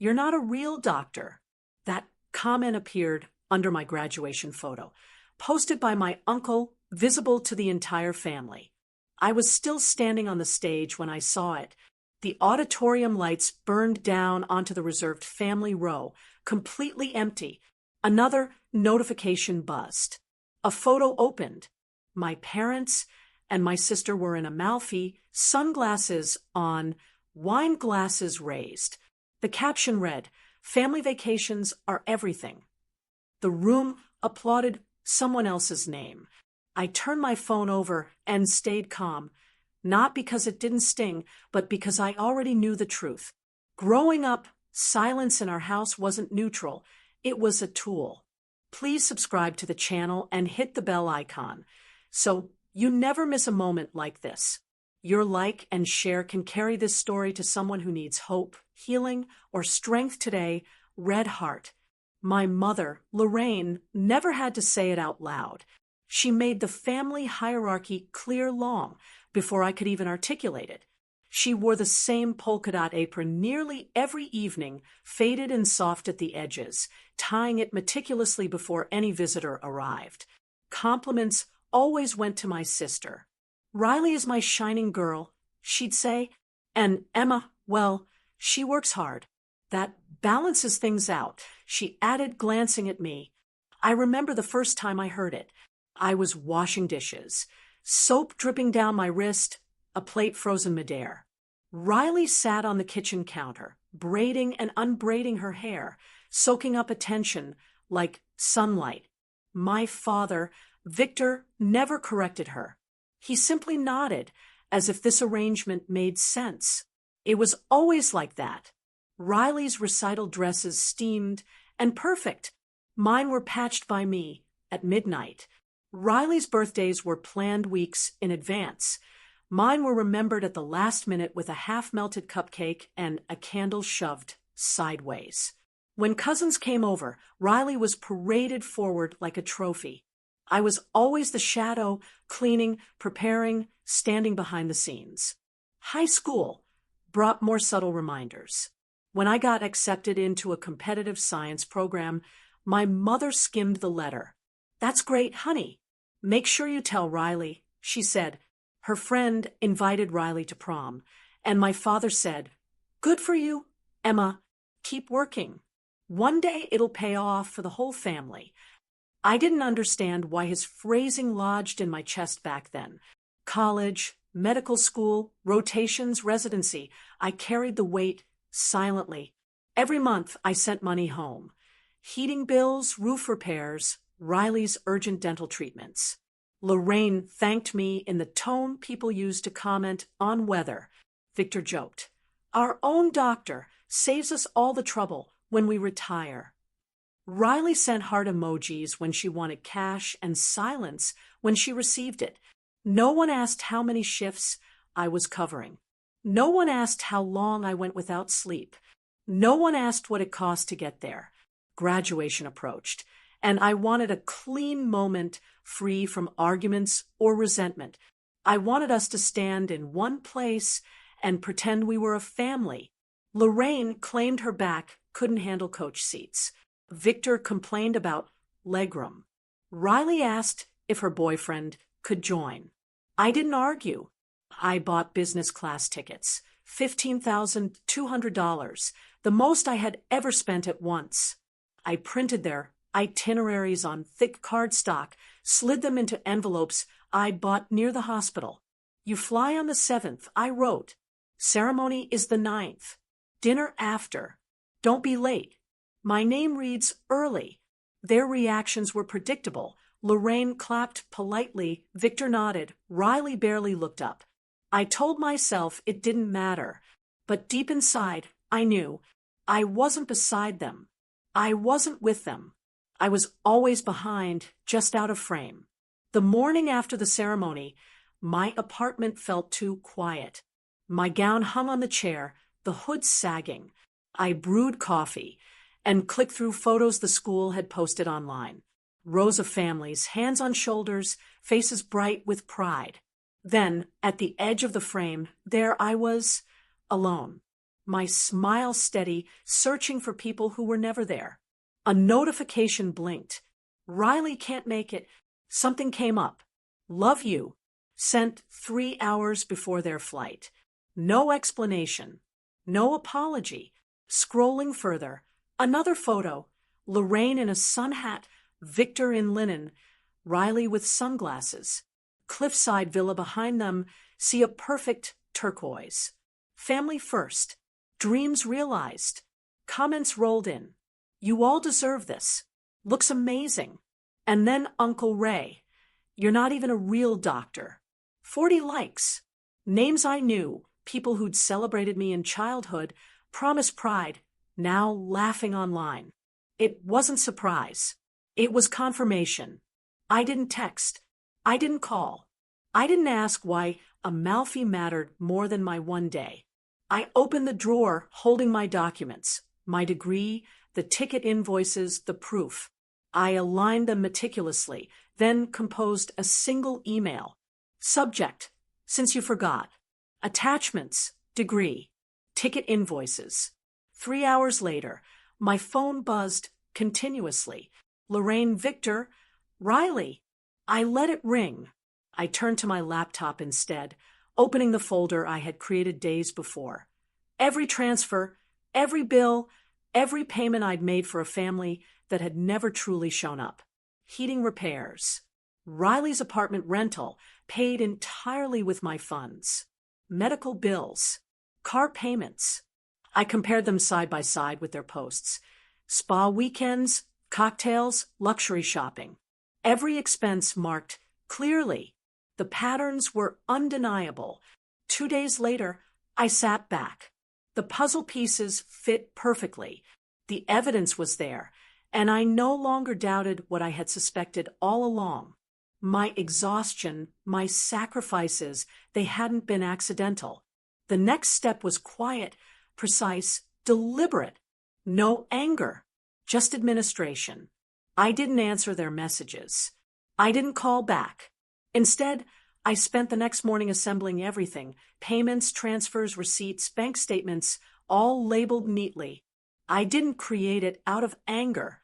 "You're not a real doctor." That comment appeared under my graduation photo, posted by my uncle, visible to the entire family. I was still standing on the stage when I saw it. The auditorium lights burned down onto the reserved family row, completely empty. Another notification buzzed. A photo opened. My parents and my sister were in Amalfi, sunglasses on, wine glasses raised. The caption read, "Family vacations are everything." The room applauded someone else's name. I turned my phone over and stayed calm, not because it didn't sting, but because I already knew the truth. Growing up, silence in our house wasn't neutral. It was a tool. Please subscribe to the channel and hit the bell icon so you never miss a moment like this. Your like and share can carry this story to someone who needs hope, healing, or strength today. Red Heart. My mother, Lorraine, never had to say it out loud. She made the family hierarchy clear long before I could even articulate it. She wore the same polka dot apron nearly every evening, faded and soft at the edges, tying it meticulously before any visitor arrived. Compliments always went to my sister. "Riley is my shining girl," she'd say, "and Emma, well, she works hard. That balances things out," she added, glancing at me. I remember the first time I heard it. I was washing dishes, soap dripping down my wrist, a plate frozen midair. Riley sat on the kitchen counter, braiding and unbraiding her hair, soaking up attention like sunlight. My father, Victor, never corrected her. He simply nodded, as if this arrangement made sense. It was always like that. Riley's recital dresses steamed and perfect. Mine were patched by me at midnight. Riley's birthdays were planned weeks in advance. Mine were remembered at the last minute with a half-melted cupcake and a candle shoved sideways. When cousins came over, Riley was paraded forward like a trophy. I was always the shadow, cleaning, preparing, standing behind the scenes. High school brought more subtle reminders. When I got accepted into a competitive science program, my mother skimmed the letter. "That's great, honey. Make sure you tell Riley," she said. Her friend invited Riley to prom, and my father said, "Good for you, Emma. Keep working. One day it'll pay off for the whole family." I didn't understand why his phrasing lodged in my chest back then. College, medical school, rotations, residency. I carried the weight silently. Every month I sent money home. Heating bills, roof repairs, Riley's urgent dental treatments. Lorraine thanked me in the tone people use to comment on weather. Victor joked, "Our own doctor saves us all the trouble when we retire." Riley sent heart emojis when she wanted cash and silence when she received it. No one asked how many shifts I was covering. No one asked how long I went without sleep. No one asked what it cost to get there. Graduation approached, and I wanted a clean moment free from arguments or resentment. I wanted us to stand in one place and pretend we were a family. Lorraine claimed her back couldn't handle coach seats. Victor complained about legroom. Riley asked if her boyfriend could join. I didn't argue. I bought business class tickets, $15,200, the most I had ever spent at once. I printed their itineraries on thick cardstock, slid them into envelopes I bought near the hospital. "You fly on the 7th, I wrote. Ceremony is the 9th. Dinner after. Don't be late. My name reads early." Their reactions were predictable. Lorraine clapped politely, Victor nodded, Riley barely looked up. I told myself it didn't matter, but deep inside, I knew I wasn't beside them. I wasn't with them. I was always behind, just out of frame. The morning after the ceremony, my apartment felt too quiet. My gown hung on the chair, the hood sagging. I brewed coffee and clicked through photos the school had posted online. Rows of families, hands on shoulders, faces bright with pride. Then, at the edge of the frame, there I was, alone. my smile steady, searching for people who were never there. A notification blinked. Riley can't make it. Something came up. Love you. Sent 3 hours before their flight. No explanation. No apology. Scrolling further. Another photo. Lorraine in a sun hat. Victor in linen. Riley with sunglasses. Cliffside villa behind them. See a perfect turquoise. Family first. Dreams realized. Comments rolled in. You all deserve this. Looks amazing. And then Uncle Ray. You're not even a real doctor. 40 likes. Names I knew, people who'd celebrated me in childhood, promised pride, now laughing online. It wasn't surprise. It was confirmation. I didn't text. I didn't call. I didn't ask why Amalfi mattered more than my one day. I opened the drawer holding my documents, my degree, the ticket invoices, the proof. I aligned them meticulously, then composed a single email. Subject, since you forgot. Attachments, degree. Ticket invoices. 3 hours later, my phone buzzed continuously. Lorraine, Victor, Riley. I let it ring. I turned to my laptop instead, opening the folder I had created days before. Every transfer, every bill, every payment I'd made for a family that had never truly shown up. Heating repairs. Riley's apartment rental, paid entirely with my funds. Medical bills. Car payments. I compared them side by side with their posts. Spa weekends, cocktails, luxury shopping. Every expense marked clearly. The patterns were undeniable. 2 days later, I sat back. The puzzle pieces fit perfectly. The evidence was there, and I no longer doubted what I had suspected all along. My exhaustion, my sacrifices, they hadn't been accidental. The next step was quiet, precise, deliberate. No anger, just administration. I didn't answer their messages. I didn't call back. Instead, I spent the next morning assembling everything, payments, transfers, receipts, bank statements, all labeled neatly. I didn't create it out of anger.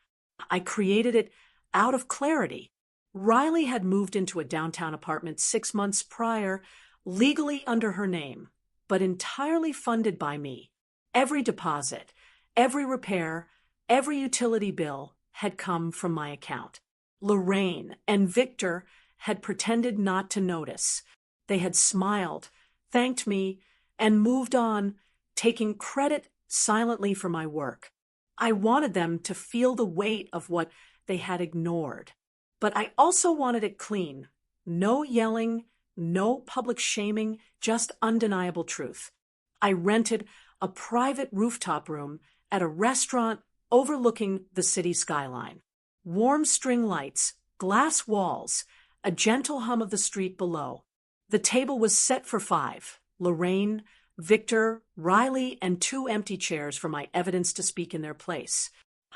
I created it out of clarity. Riley had moved into a downtown apartment 6 months prior, legally under her name, but entirely funded by me. Every deposit, every repair, every utility bill had come from my account. Lorraine and Victor had pretended not to notice. They had smiled, thanked me, and moved on, taking credit silently for my work. I wanted them to feel the weight of what they had ignored. But I also wanted it clean. No yelling, no public shaming, just undeniable truth. I rented a private rooftop room at a restaurant overlooking the city skyline. Warm string lights, glass walls, a gentle hum of the street below. The table was set for 5. Lorraine, Victor, Riley, and 2 empty chairs for my evidence to speak in their place.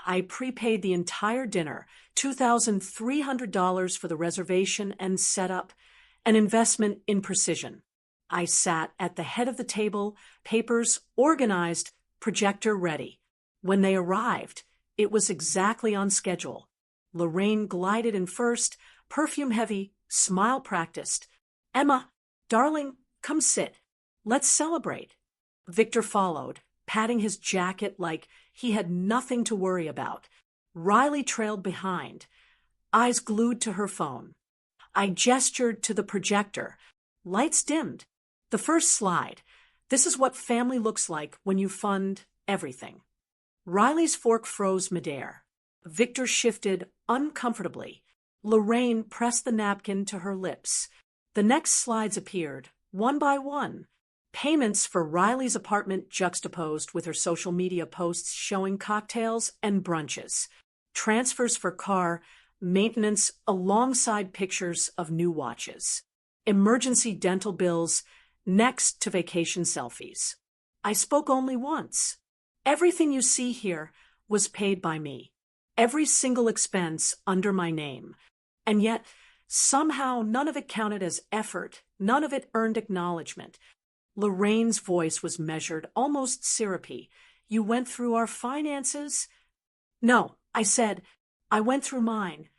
I prepaid the entire dinner, $2,300 for the reservation and setup, an investment in precision. I sat at the head of the table, papers organized, projector ready. When they arrived, it was exactly on schedule. Lorraine glided in first, perfume heavy, smile practiced. Emma, darling, come sit. Let's celebrate. Victor followed, patting his jacket like he had nothing to worry about. Riley trailed behind, eyes glued to her phone. I gestured to the projector. Lights dimmed. The first slide. This is what family looks like when you fund everything. Riley's fork froze midair. Victor shifted uncomfortably. Lorraine pressed the napkin to her lips. The next slides appeared, one by one. Payments for Riley's apartment juxtaposed with her social media posts showing cocktails and brunches. Transfers for car, maintenance alongside pictures of new watches. Emergency dental bills next to vacation selfies. I spoke only once. Everything you see here was paid by me. Every single expense under my name. And yet, somehow none of it counted as effort, none of it earned acknowledgement. Lorraine's voice was measured, almost syrupy. You went through our finances? No, I said. I went through mine.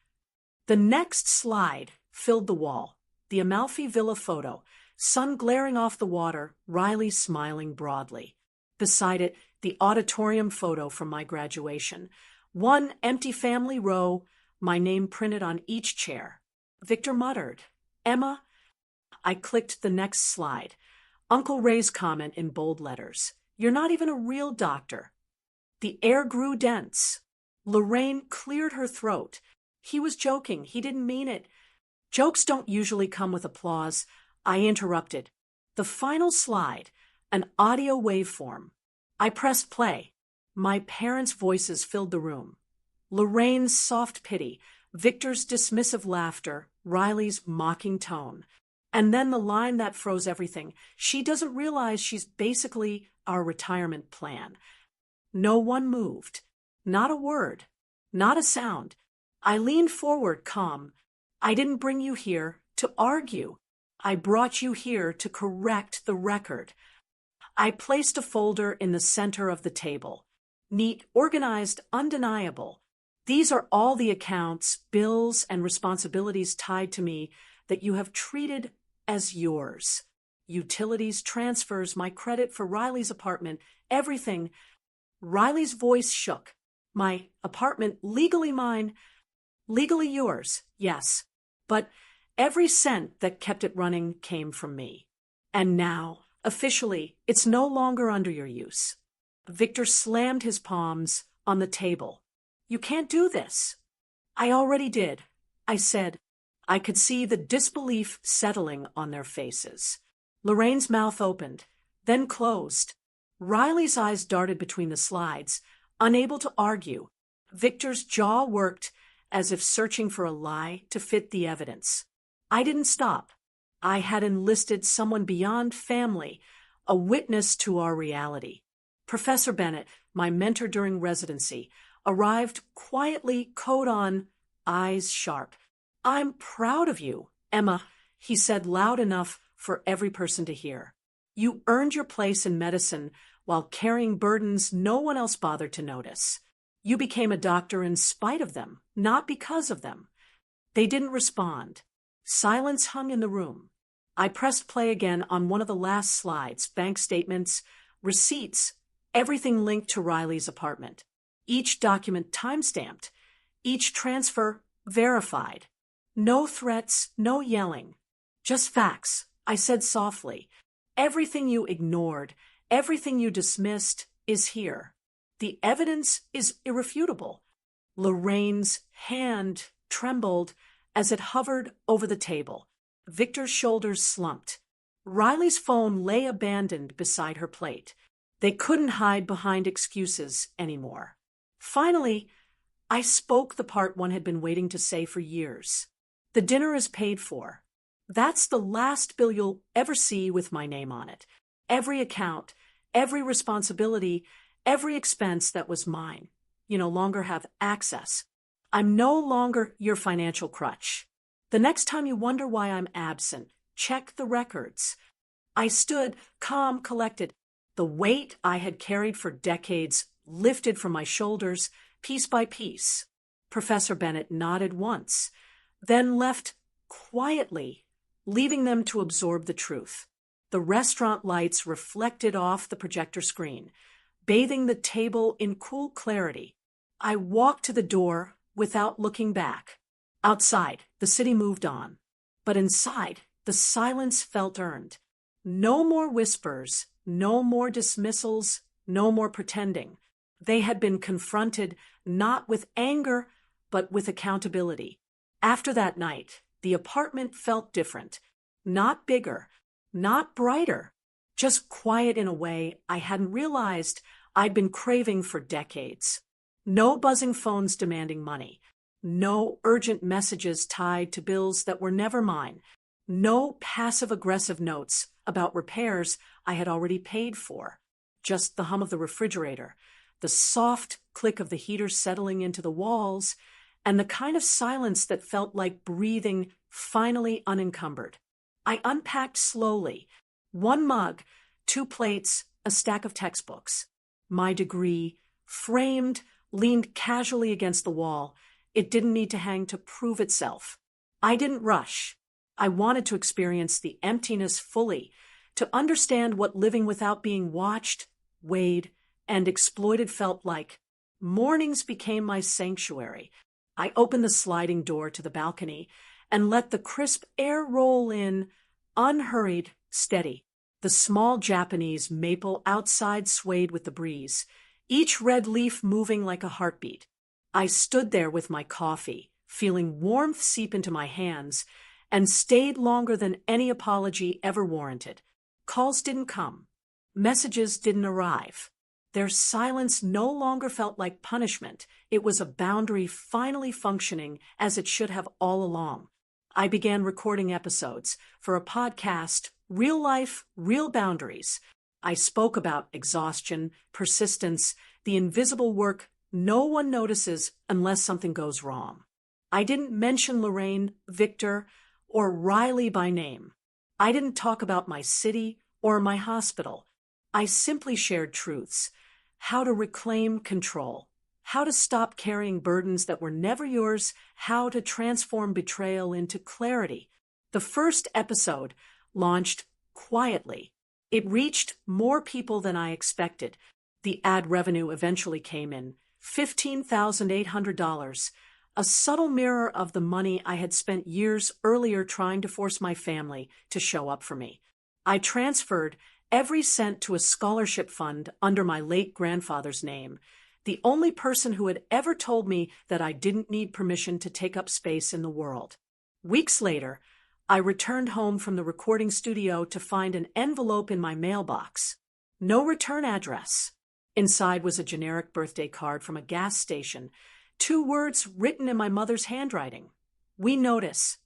The next slide filled the wall. The Amalfi Villa photo, sun glaring off the water, Riley smiling broadly. Beside it, the auditorium photo from my graduation. One empty family row, my name printed on each chair. Victor muttered, "Emma?" I clicked the next slide. Uncle Ray's comment in bold letters. "You're not even a real doctor." The air grew dense. Lorraine cleared her throat. He was joking. He didn't mean it. Jokes don't usually come with applause. I interrupted. The final slide, an audio waveform. I pressed play. My parents' voices filled the room. Lorraine's soft pity, Victor's dismissive laughter, Riley's mocking tone. And then the line that froze everything. She doesn't realize she's basically our retirement plan. No one moved. Not a word. Not a sound. I leaned forward, calm. I didn't bring you here to argue. I brought you here to correct the record. I placed a folder in the center of the table. Neat, organized, undeniable. These are all the accounts, bills, and responsibilities tied to me that you have treated as yours. Utilities, transfers, my credit for Riley's apartment, everything. Riley's voice shook. My apartment, legally mine, legally yours, yes. But every cent that kept it running came from me. And now, officially, it's no longer under your use. Victor slammed his palms on the table. You can't do this. I already did, I said. I could see the disbelief settling on their faces. Lorraine's mouth opened, then closed. Riley's eyes darted between the slides, unable to argue. Victor's jaw worked as if searching for a lie to fit the evidence. I didn't stop. I had enlisted someone beyond family, a witness to our reality. Professor Bennett, my mentor during residency, arrived quietly, coat on, eyes sharp. I'm proud of you, Emma, he said loud enough for every person to hear. You earned your place in medicine while carrying burdens no one else bothered to notice. You became a doctor in spite of them, not because of them. They didn't respond. Silence hung in the room. I pressed play again on one of the last slides, bank statements, receipts, everything linked to Riley's apartment. Each document time-stamped, each transfer verified. No threats, no yelling. Just facts, I said softly. Everything you ignored, everything you dismissed is here. The evidence is irrefutable. Lorraine's hand trembled as it hovered over the table. Victor's shoulders slumped. Riley's phone lay abandoned beside her plate. They couldn't hide behind excuses anymore. Finally, I spoke the part one had been waiting to say for years. The dinner is paid for. That's the last bill you'll ever see with my name on it. Every account, every responsibility, every expense that was mine. You no longer have access. I'm no longer your financial crutch. The next time you wonder why I'm absent, check the records. I stood, calm, collected. The weight I had carried for decades lifted from my shoulders, piece by piece. Professor Bennett nodded once, then left quietly, leaving them to absorb the truth. The restaurant lights reflected off the projector screen, bathing the table in cool clarity. I walked to the door without looking back. Outside, the city moved on. But inside, the silence felt earned. No more whispers, no more dismissals, no more pretending. They had been confronted not with anger, but with accountability. After that night, the apartment felt different. Not bigger, not brighter, just quiet in a way I hadn't realized I'd been craving for decades. No buzzing phones demanding money. No urgent messages tied to bills that were never mine. No passive-aggressive notes about repairs I had already paid for. Just the hum of the refrigerator, the soft click of the heater settling into the walls, and the kind of silence that felt like breathing finally unencumbered. I unpacked slowly. One mug, 2 plates, a stack of textbooks. My degree, framed, leaned casually against the wall. It didn't need to hang to prove itself. I didn't rush. I wanted to experience the emptiness fully, to understand what living without being watched, weighed, and exploited felt like. Mornings became my sanctuary. I opened the sliding door to the balcony and let the crisp air roll in, unhurried, steady. The small Japanese maple outside swayed with the breeze, each red leaf moving like a heartbeat. I stood there with my coffee, feeling warmth seep into my hands, and stayed longer than any apology ever warranted. Calls didn't come. Messages didn't arrive. Their silence no longer felt like punishment. It was a boundary finally functioning as it should have all along. I began recording episodes for a podcast, Real Life, Real Boundaries. I spoke about exhaustion, persistence, the invisible work no one notices unless something goes wrong. I didn't mention Lorraine, Victor, or Riley by name. I didn't talk about my city or my hospital. I simply shared truths. How to reclaim control. How to stop carrying burdens that were never yours. How to transform betrayal into clarity. The first episode launched quietly. It reached more people than I expected. The ad revenue eventually came in, $15,800, a subtle mirror of the money I had spent years earlier trying to force my family to show up for me. I transferred every cent to a scholarship fund under my late grandfather's name, the only person who had ever told me that I didn't need permission to take up space in the world. Weeks later, I returned home from the recording studio to find an envelope in my mailbox. No return address. Inside was a generic birthday card from a gas station, 2 words written in my mother's handwriting. We notice.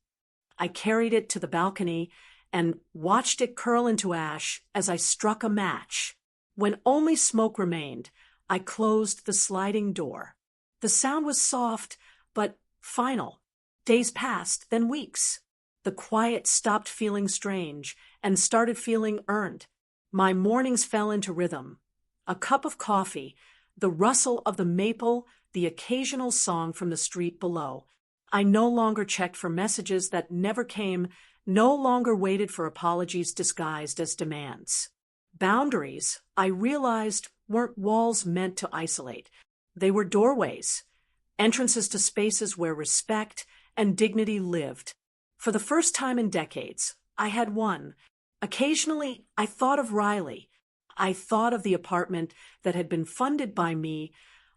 I carried it to the balcony and watched it curl into ash as I struck a match. When only smoke remained, I closed the sliding door. The sound was soft, but final. Days passed, then weeks. The quiet stopped feeling strange and started feeling earned. My mornings fell into rhythm. A cup of coffee, the rustle of the maple, the occasional song from the street below. I no longer checked for messages that never came, no longer waited for apologies disguised as demands. Boundaries, I realized, weren't walls meant to isolate. They were doorways, entrances to spaces where respect and dignity lived. For the first time in decades, I had one. Occasionally, I thought of Riley. I thought of the apartment that had been funded by me,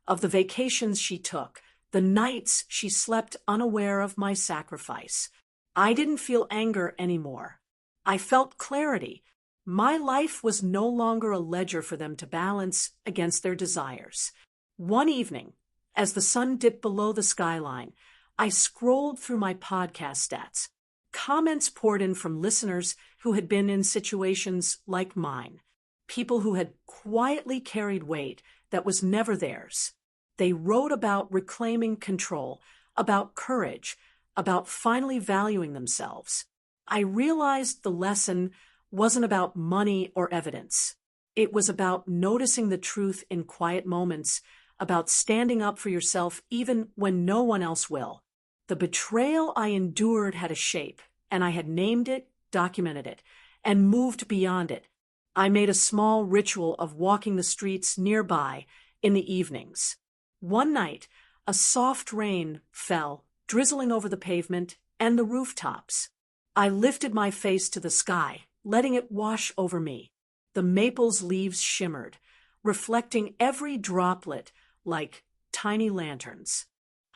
of the vacations she took, the nights she slept unaware of my sacrifice. I didn't feel anger anymore. I felt clarity. My life was no longer a ledger for them to balance against their desires. One evening, as the sun dipped below the skyline, I scrolled through my podcast stats. Comments poured in from listeners who had been in situations like mine. People who had quietly carried weight that was never theirs. They wrote about reclaiming control, about courage, about finally valuing themselves. I realized the lesson wasn't about money or evidence. It was about noticing the truth in quiet moments, about standing up for yourself even when no one else will. The betrayal I endured had a shape, and I had named it, documented it, and moved beyond it. I made a small ritual of walking the streets nearby in the evenings. One night, a soft rain fell, drizzling over the pavement and the rooftops. I lifted my face to the sky, letting it wash over me. The maple's leaves shimmered, reflecting every droplet like tiny lanterns.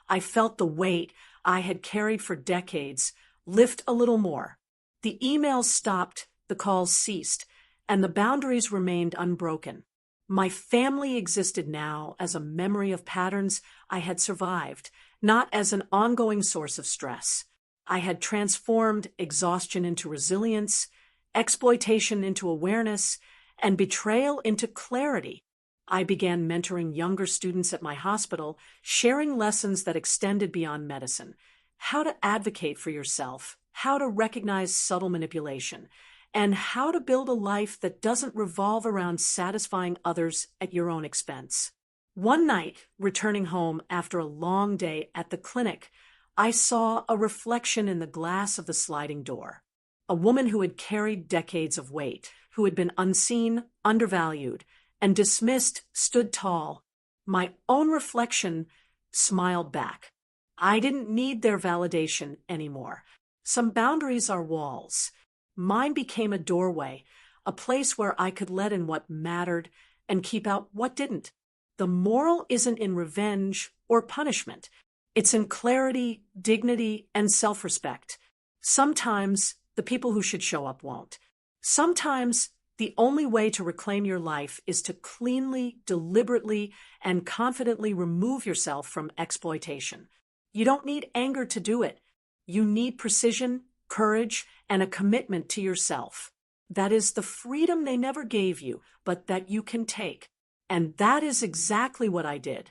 I felt the weight I had carried for decades lift a little more. The emails stopped, the calls ceased, and the boundaries remained unbroken. My family existed now as a memory of patterns I had survived, not as an ongoing source of stress. I had transformed exhaustion into resilience, exploitation into awareness, and betrayal into clarity. I began mentoring younger students at my hospital, sharing lessons that extended beyond medicine. How to advocate for yourself, how to recognize subtle manipulation, and how to build a life that doesn't revolve around satisfying others at your own expense. One night, returning home after a long day at the clinic, I saw a reflection in the glass of the sliding door. A woman who had carried decades of weight, who had been unseen, undervalued, and dismissed, stood tall. My own reflection smiled back. I didn't need their validation anymore. Some boundaries are walls. Mine became a doorway, a place where I could let in what mattered and keep out what didn't. The moral isn't in revenge or punishment. It's in clarity, dignity, and self-respect. Sometimes the people who should show up won't. Sometimes the only way to reclaim your life is to cleanly, deliberately, and confidently remove yourself from exploitation. You don't need anger to do it. You need precision, courage, and a commitment to yourself. That is the freedom they never gave you, but that you can take. And that is exactly what I did.